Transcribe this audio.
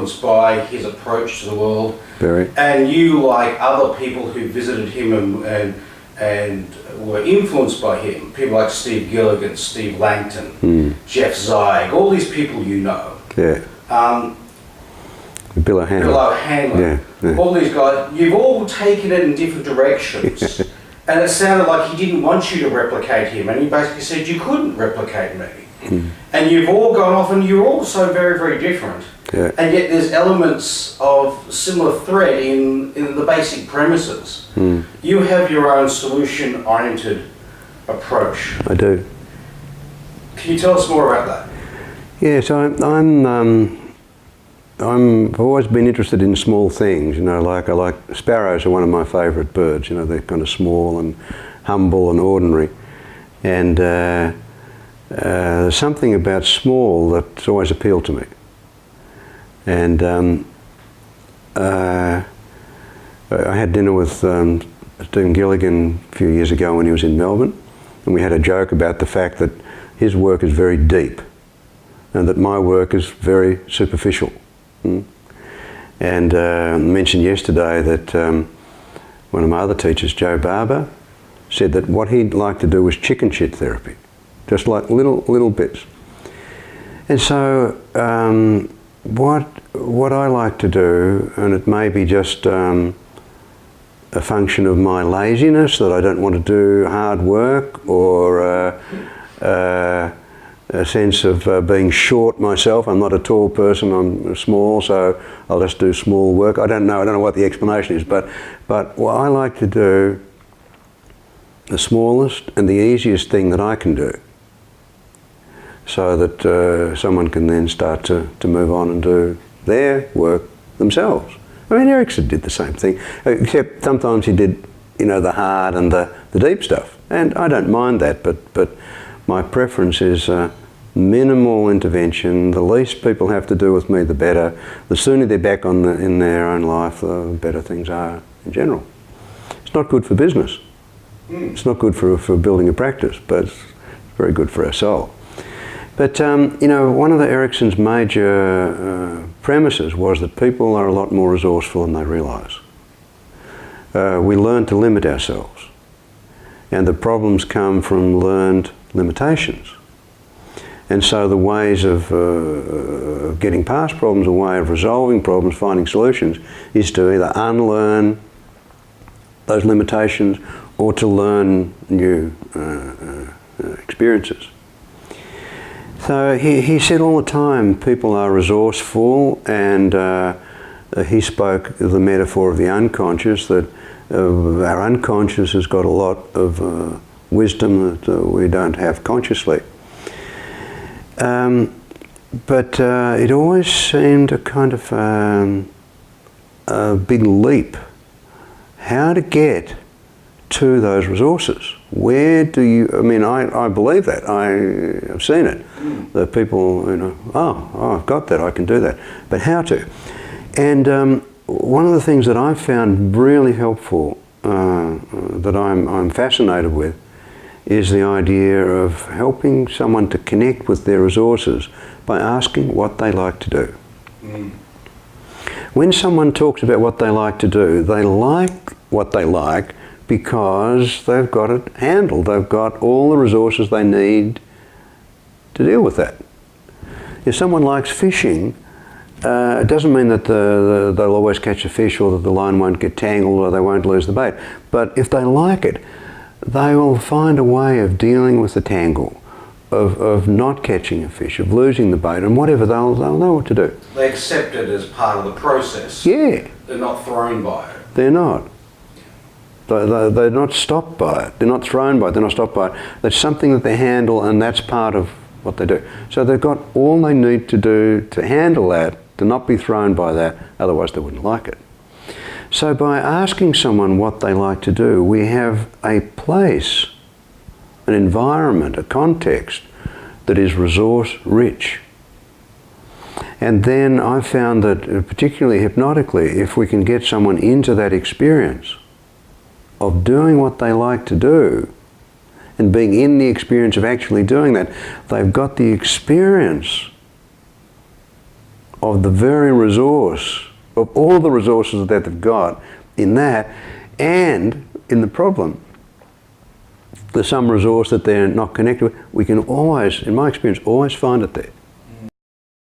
influenced by his approach to the world. Very. And you, like other people who visited him and were influenced by him, people like Steve Gilligan, Steve Langton, Jeff Zeig, all these people you know. Yeah. Bill O'Hanlon. Bill O'Hanlon. Yeah. All these guys, you've all taken it in different directions. And it sounded like he didn't want you to replicate him, and he basically said you couldn't replicate me. And you've all gone off and you're all so very, very different. Yeah. And yet there's elements of similar thread in the basic premises. You have your own solution-oriented approach. I do. Can you tell us more about that? Yeah, so I've always been interested in small things, you know, like sparrows are one of my favourite birds, you know, they're kind of small and humble and ordinary. And there's something about small that's always appealed to me. And I had dinner with Stephen Gilligan a few years ago when he was in Melbourne, and we had a joke about the fact that his work is very deep and that my work is very superficial. And I mentioned yesterday that one of my other teachers, Joe Barber, said that what he'd like to do was chicken shit therapy, just like little bits. And so what I like to do, and it may be just a function of my laziness, that I don't want to do hard work, or a sense of being short myself. I'm not a tall person, I'm small, so I'll just do small work. I don't know what the explanation is, but what I like to do, the smallest and the easiest thing that I can do, so that someone can then start to move on and do their work themselves. I mean, Erickson did the same thing, except sometimes he did, you know, the hard and the deep stuff, and I don't mind that, but my preference is minimal intervention. The least people have to do with me, the better. The sooner they're back in their own life, the better things are in general. It's not good for business. It's not good for building a practice, but it's very good for our soul. But you know, one of Erickson's major premises was that people are a lot more resourceful than they realise. We learn to limit ourselves, and the problems come from learned limitations. And so the ways of getting past problems, a way of resolving problems, finding solutions, is to either unlearn those limitations or to learn new experiences. So he said all the time people are resourceful, and he spoke of the metaphor of the unconscious, that our unconscious has got a lot of wisdom that we don't have consciously. But it always seemed a kind of a big leap. How to get to those resources? Where do you, I mean, I believe that. I've seen it. The people, you know, oh, I've got that, I can do that. But how to? And one of the things that I've found really helpful, that I'm fascinated with, is the idea of helping someone to connect with their resources by asking what they like to do. When someone talks about what they like to do, they like what they like because they've got it handled. They've got all the resources they need to deal with that. If someone likes fishing, it doesn't mean that they'll always catch a fish, or that the line won't get tangled, or they won't lose the bait. But if they like it, they will find a way of dealing with the tangle, of not catching a fish, of losing the bait, and whatever, they'll know what to do. They accept it as part of the process. Yeah. They're not thrown by it. They're not. They're not stopped by it. They're not thrown by it. They're not stopped by it. That's something that they handle, and that's part of what they do. So they've got all they need to do to handle that, to not be thrown by that, otherwise they wouldn't like it. So by asking someone what they like to do, we have a place, an environment, a context that is resource rich. And then I've found that, particularly hypnotically, if we can get someone into that experience of doing what they like to do, and being in the experience of actually doing that, they've got the experience of the very resource, of all the resources that they've got in that, and in the problem, there's some resource that they're not connected with, we can always, in my experience, always find it there.